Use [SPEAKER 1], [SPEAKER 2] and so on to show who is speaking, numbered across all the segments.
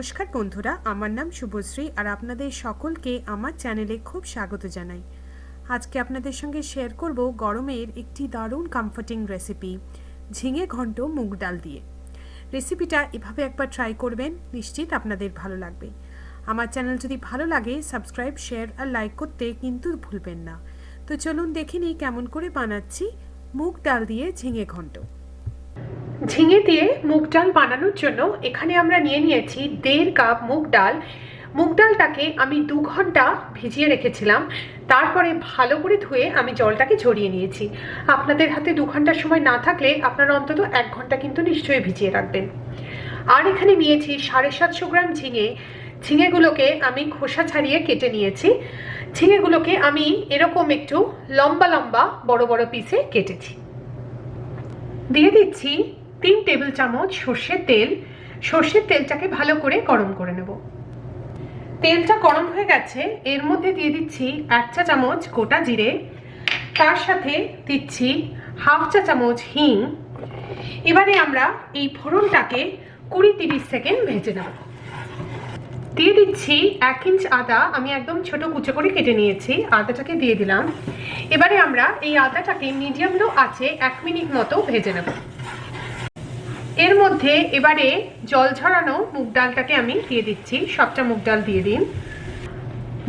[SPEAKER 1] নমস্কার বন্ধুরা, আমার নাম শুভশ্রী আর আপনাদের সকলকে আমার চ্যানেলে খুব স্বাগত জানাই। আজকে আপনাদের সঙ্গে শেয়ার করব গরমের একটি দারুণ কমফর্টিং রেসিপি, ঝিঙে ঘন্ট মুগ ডাল দিয়ে। রেসিপিটা এভাবে একবার ট্রাই করবেন, নিশ্চিত আপনাদের ভালো লাগবে। আমার চ্যানেল যদি ভালো লাগে সাবস্ক্রাইব, শেয়ার আর লাইক করতে কিন্তু ভুলবেন না। তো চলুন দেখে নিই কেমন করে বানাচ্ছি মুগ ডাল দিয়ে ঝিঙে ঘন্ট। ঝিঙে দিয়ে মুগ ডাল বানানোর জন্য এখানে আমরা নিয়ে নিয়েছি 1.5 কাপ মুগ ডাল। মুগ ডালটাকে আমি 2 ঘন্টা ভিজিয়ে রেখেছিলাম, তারপরে ভালো করে ধুয়ে আমি জলটাকে ঝরিয়ে নিয়েছি। আপনাদের হাতে 2 ঘন্টার সময় না থাকলে আপনারা অন্তত 1 ঘন্টা কিন্তু নিশ্চয়ই ভিজিয়ে রাখবেন। আর এখানে নিয়েছি 750 গ্রাম ঝিঙে। ঝিঙেগুলোকে আমি খোসা ছাড়িয়ে কেটে নিয়েছি। ঝিঙেগুলোকে আমি এরকম একটু লম্বা লম্বা বড় বড় পিসে কেটেছি। দিয়ে দিচ্ছি 3 টেবিল চামচ সর্ষের তেল। সর্ষের তেলটাকে ভালো করে গরম করে নেব। তেলটা গরম হয়ে গেছে, এর মধ্যে দিয়ে দিচ্ছি 1 চা চামচ গোটা জিরে, তার সাথে দিচ্ছি 1/2 চা চামচ হিং। এবারে আমরা এই ফোড়নটাকে 20-30 সেকেন্ড ভেজে নেব। দিয়ে দিচ্ছি 1 ইঞ্চ আদা, আমি একদম ছোট কুচো করে কেটে নিয়েছি, আদাটাকে দিয়ে দিলাম। এবারে আমরা এই আদাটাকে মিডিয়াম লো আঁচে 1 মিনিট মতো ভেজে নেব। এর মধ্যে এবারে জল ঝরানো মুগ ডালটাকে আমি দিয়ে দিচ্ছি, সবটা মুগ ডাল দিয়ে দিন।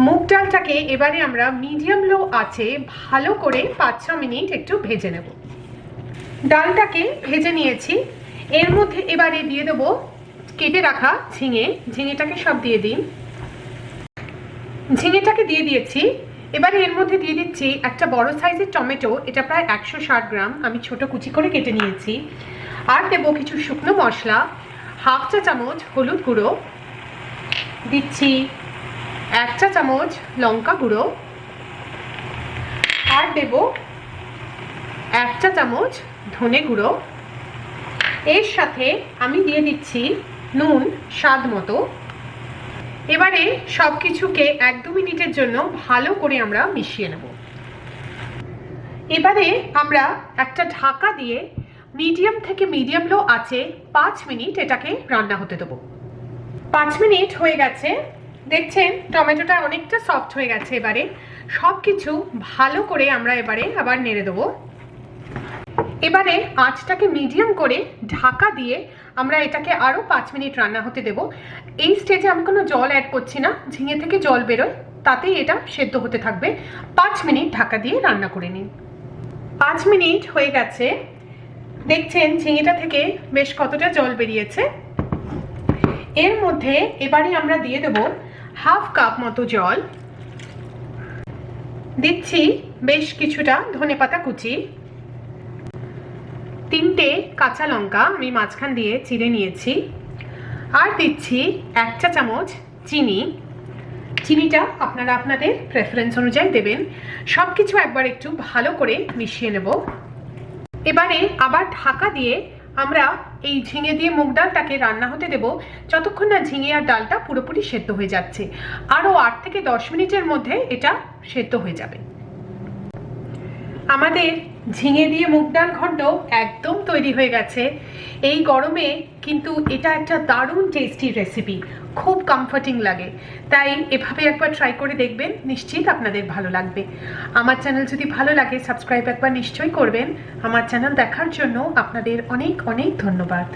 [SPEAKER 1] মুগ ডালটাকে এবারে আমরা মিডিয়াম লো আঁচে ভালো করে 5-6 মিনিট একটু ভেজে নেব। ডালটাকে ভেজে নিয়েছি, এর মধ্যে এবারে দিয়ে দেবো কেটে রাখা ঝিঙে। ঝিঙেটাকে সব দিয়ে দিন। ঝিঙেটাকে দিয়ে দিয়েছি। এবারে এর মধ্যে দিয়ে দিচ্ছি একটা বড় সাইজের টমেটো, এটা প্রায় 160 গ্রাম, আমি ছোট কুচি করে কেটে নিয়েছি। আর দেব কিছু শুকনো মশলা, 1/2 চা চামচ হলুদ গুঁড়ো, দিচ্ছি 1 চা চামচ লঙ্কা গুঁড়ো, আর দেব 1 চা চামচ ধনে গুঁড়ো। এর সাথে আমি দিয়ে দিচ্ছি নুন স্বাদ মতো। এবারে সব কিছুকে 1-2 মিনিটের জন্য ভালো করে আমরা মিশিয়ে নেব। এবারে আমরা একটা ঢাকা দিয়ে মিডিয়াম থেকে মিডিয়াম লো আঁচে 5 মিনিট এটাকে রান্না হতে দেবো। 5 মিনিট হয়ে গেছে, দেখছেন টমেটোটা অনেকটা সফট হয়ে গেছে। এবারে সব কিছু ভালো করে আমরা এবারে আবার নেড়ে দেবো। এবারে আঁচটাকে মিডিয়াম করে ঢাকা দিয়ে আমরা এটাকে আরও 5 মিনিট রান্না হতে দেব। এই স্টেজে আমি কোনো জল অ্যাড করছি না, ঝিঙে থেকে জল বেরোয়, তাতেই এটা সেদ্ধ হতে থাকবে। 5 মিনিট ঢাকা দিয়ে রান্না করে নিন। 5 মিনিট হয়ে গেছে, দেখছেন ঝিঙেটা থেকে বেশ কতটা জল বেরিয়েছে। এর মধ্যে এবারে আমরা দিয়ে দেব 1/2 কাপ মতো জল। দিচ্ছি বেশ কিছুটা ধনেপাতা কুচি, 3টে কাঁচা লঙ্কা আমি মাঝখান দিয়ে চিড়ে নিয়েছি, আর দিচ্ছি 1 চা চামচ চিনি। চিনিটা আপনারা আপনাদের প্রেফারেন্স অনুযায়ী দেবেন। সব কিছু একবার একটু ভালো করে মিশিয়ে নেব। এবারে আবার ঢাকা দিয়ে আমরা এই ঝিঙে দিয়ে মুগ ডালটাকে রান্না হতে দেব যতক্ষণ না ঝিঙে আর ডালটা পুরোপুরি সেদ্ধ হয়ে যাচ্ছে। আরও 8 থেকে 10 মিনিটের মধ্যে এটা সেদ্ধ হয়ে যাবে। আমাদের ঝিঙে দিয়ে মুগ ডাল ঘন্ট একদম তৈরি হয়ে গেছে। এই গরমে কিন্তু এটা একটা দারুণ টেস্টি রেসিপি, খুব কমফর্টিং লাগে। তাই এভাবে একবার ট্রাই করে দেখবেন, নিশ্চিত আপনাদের ভালো লাগবে। আমার চ্যানেল যদি ভালো লাগে সাবস্ক্রাইব একবার নিশ্চয়ই করবেন। আমার চ্যানেল দেখার জন্য আপনাদের অনেক অনেক ধন্যবাদ।